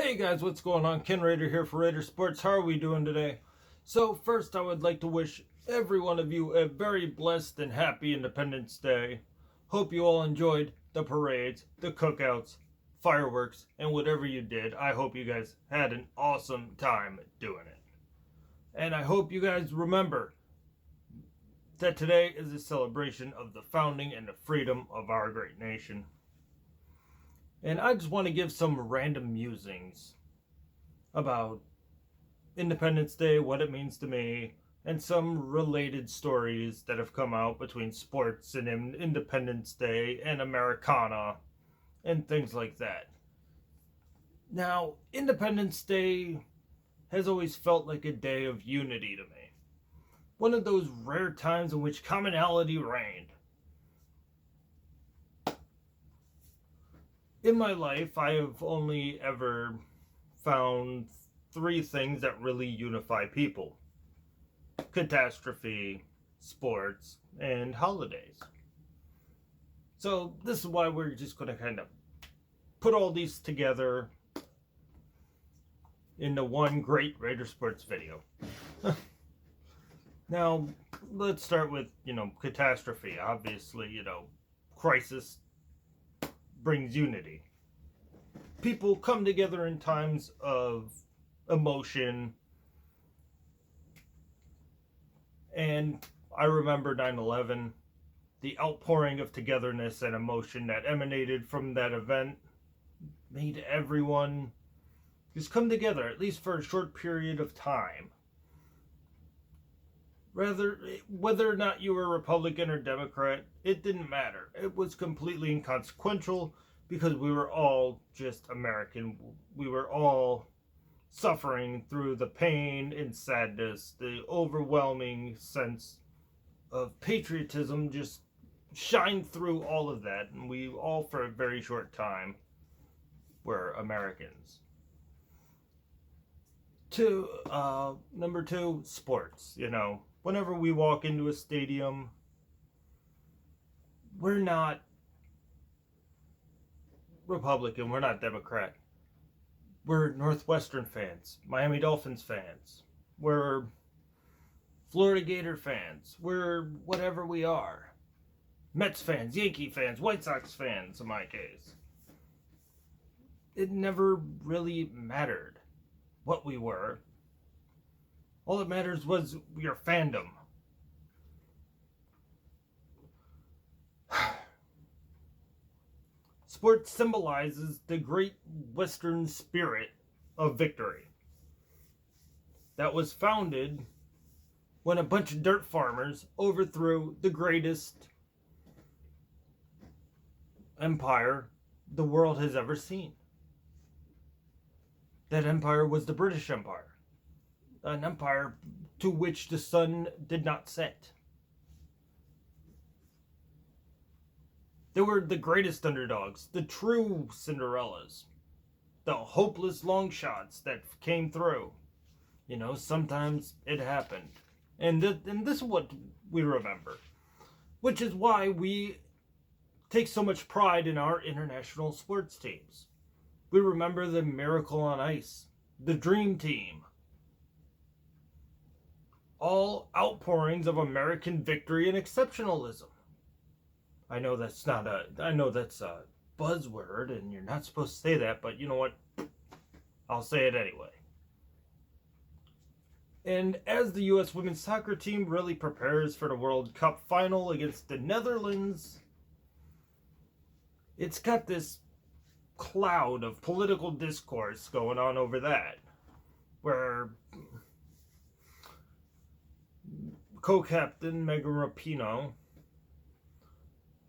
Hey guys, what's going on? Ken Rayder here for Rayder Sports. How are we doing today? So first I would like to wish every one of you a very blessed and happy Independence Day. Hope you all enjoyed the parades, the cookouts, fireworks, and whatever you did. I hope you guys had an awesome time doing it. And I hope you guys remember that today is a celebration of the founding and the freedom of our great nation. And I just want to give some random musings about Independence Day, what it means to me, and some related stories that have come out between sports and Independence Day and Americana and things like that. Now, Independence Day has always felt like a day of unity to me. One of those rare times in which commonality reigned. In my life, I have only ever found three things that really unify people: catastrophe, sports, and holidays. So this is why we're just going to kind of put all these together into one great Rayder Sports video. Now, let's start with, catastrophe. Obviously, crisis brings unity. People come together in times of emotion. And I remember 9/11, the outpouring of togetherness and emotion that emanated from that event made everyone just come together, at least for a short period of time. Whether or not you were Republican or Democrat, it didn't matter. It was completely inconsequential because we were all just American. We were all suffering through the pain and sadness. The overwhelming sense of patriotism just shined through all of that, and we all, for a very short time, were Americans. Number two, sports. Whenever we walk into a stadium, we're not Republican, we're not Democrat. We're Northwestern fans, Miami Dolphins fans, we're Florida Gator fans, we're whatever we are. Mets fans, Yankee fans, White Sox fans in my case. It never really mattered what we were. All that matters was your fandom. Sports symbolizes the great Western spirit of victory that was founded when a bunch of dirt farmers overthrew the greatest empire the world has ever seen. That empire was the British Empire. An empire to which the sun did not set. They were the greatest underdogs, the true Cinderellas, the hopeless long shots that came through. Sometimes it happened. And this is what we remember. Which is why we take so much pride in our international sports teams. We remember the Miracle on Ice, the Dream Team. All outpourings of American victory and exceptionalism. I know that's a buzzword and you're not supposed to say that, but you know what? I'll say it anyway. And as the U.S. women's soccer team really prepares for the World Cup final against the Netherlands, it's got this cloud of political discourse going on over that, where co-captain Megan Rapinoe,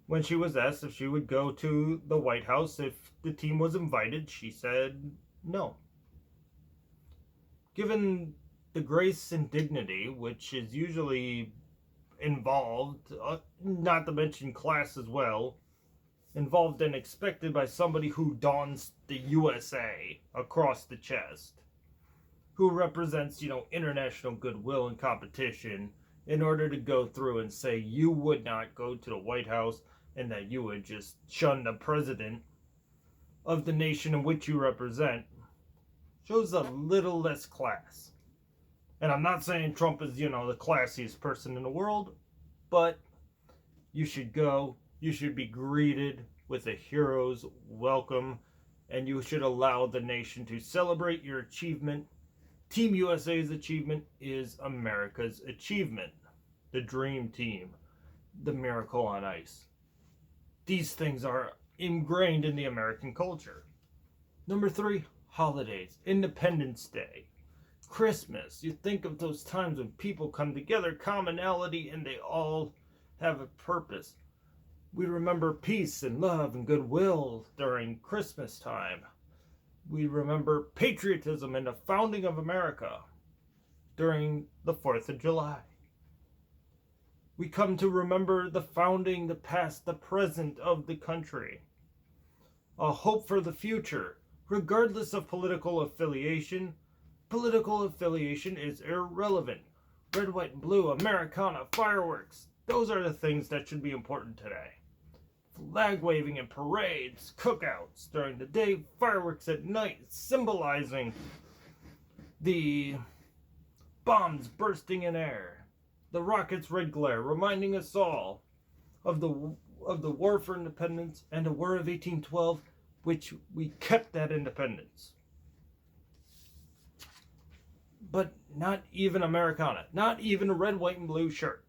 when she was asked if she would go to the White House if the team was invited, she said no. Given the grace and dignity which is usually involved, not to mention class as well, involved and expected by somebody who dons the USA across the chest, who represents, international goodwill and competition, in order to go through and say you would not go to the White House and that you would just shun the president of the nation in which you represent, shows a little less class. And I'm not saying Trump is, the classiest person in the world, but you should go, you should be greeted with a hero's welcome, and you should allow the nation to celebrate your achievement. Team USA's achievement is America's achievement. The dream team, the miracle on ice. These things are ingrained in the American culture. Number 3, holidays. Independence Day, Christmas. You think of those times when people come together, commonality, and they all have a purpose. We remember peace and love and goodwill during Christmas time. We remember patriotism and the founding of America during the 4th of July. We come to remember the founding, the past, the present of the country. A hope for the future, regardless of political affiliation. Political affiliation is irrelevant. Red, white, and blue, Americana, fireworks. Those are the things that should be important today. Flag waving and parades, cookouts during the day, fireworks at night, symbolizing the bombs bursting in air, the rockets' red glare, reminding us all of the War for Independence and the War of 1812, which we kept that independence. But not even Americana, not even a red, white, and blue shirt,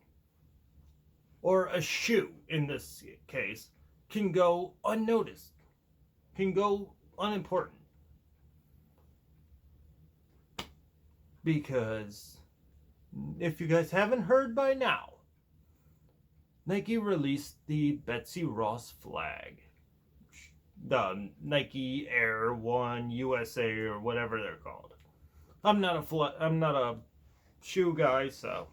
or a shoe in this case, can go unnoticed, can go unimportant. Because if you guys haven't heard by now, Nike released the Betsy Ross flag. The Nike Air One USA or whatever they're called. I'm not a shoe guy, so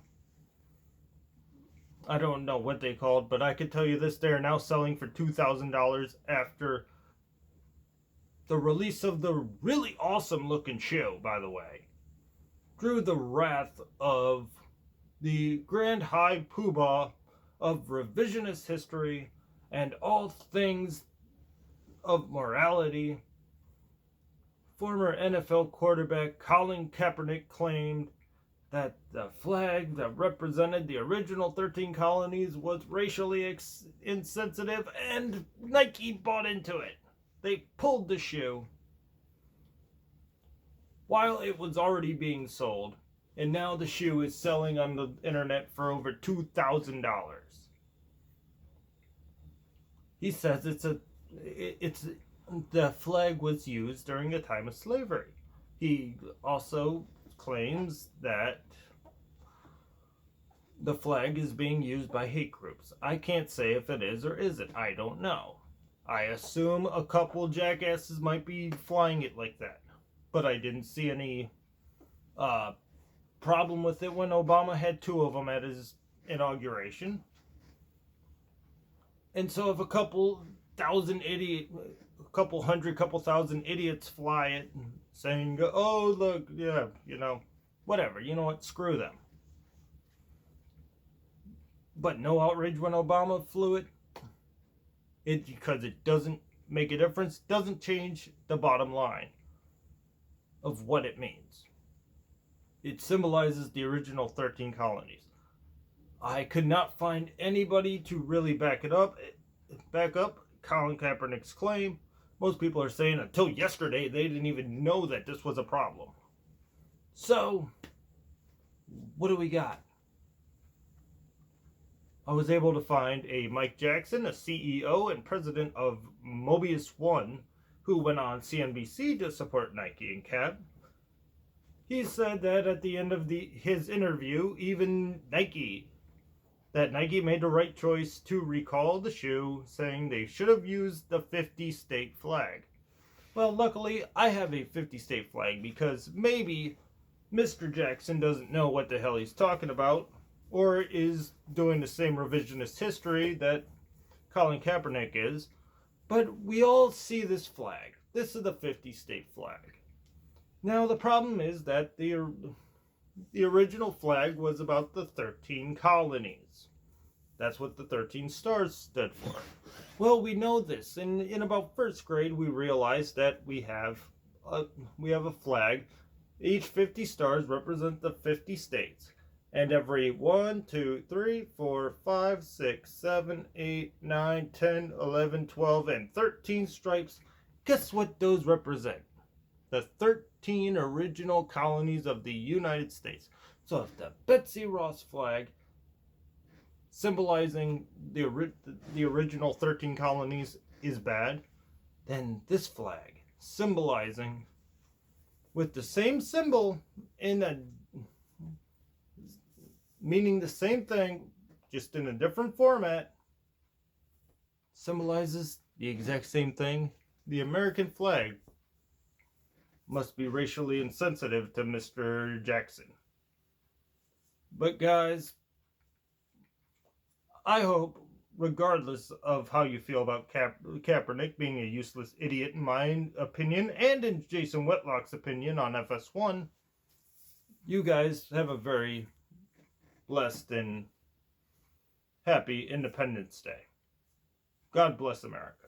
I don't know what they called, but I can tell you this: they are now selling for $2,000 after the release of the really awesome looking shoe, by the way, drew the wrath of the Grand High Poobah of revisionist history and all things of morality. Former NFL quarterback Colin Kaepernick claimed that the flag that represented the original 13 colonies was racially insensitive, and Nike bought into it. They pulled the shoe while it was already being sold, and now the shoe is selling on the internet for over $2,000. He says the flag was used during a time of slavery. He also claims that the flag is being used by hate groups. I can't say if it is or isn't. I don't know. I assume a couple jackasses might be flying it like that. But I didn't see any problem with it when Obama had 2 of them at his inauguration. And so if a couple thousand idiots fly it saying, oh, look, yeah, whatever, you know what, screw them. But no outrage when Obama flew it, because it doesn't make a difference, doesn't change the bottom line of what it means. It symbolizes the original 13 colonies. I could not find anybody to really back up Colin Kaepernick's claim. Most people are saying until yesterday they didn't even know that this was a problem. So, what do we got? I was able to find a Mike Jackson, a CEO and president of Mobius One, who went on CNBC to support Nike and Cap. He said that at the end of his interview, even Nike made the right choice to recall the shoe, saying they should have used the 50-state flag. Well, luckily, I have a 50-state flag because maybe Mr. Jackson doesn't know what the hell he's talking about, or is doing the same revisionist history that Colin Kaepernick is. But we all see this flag. This is the 50-state flag. Now, the problem is that the original flag was about the 13 colonies. That's what the 13 stars stood for. Well, we know this. In about first grade, we realized that we have we have a flag. Each 50 stars represent the 50 states. And every 1, 2, 3, 4, 5, 6, 7, 8, 9, 10, 11, 12, and 13 stripes, guess what those represent? The 13 original colonies of the United States. So if the Betsy Ross flag, symbolizing the original 13 colonies, is bad, then this flag, symbolizing with the same symbol in a meaning the same thing, just in a different format, symbolizes the exact same thing. The American flag must be racially insensitive to Mr. Jackson. But guys, I hope, regardless of how you feel about Kaepernick being a useless idiot in my opinion, and in Jason Whitlock's opinion on FS1, you guys have a very blessed and happy Independence Day. God bless America.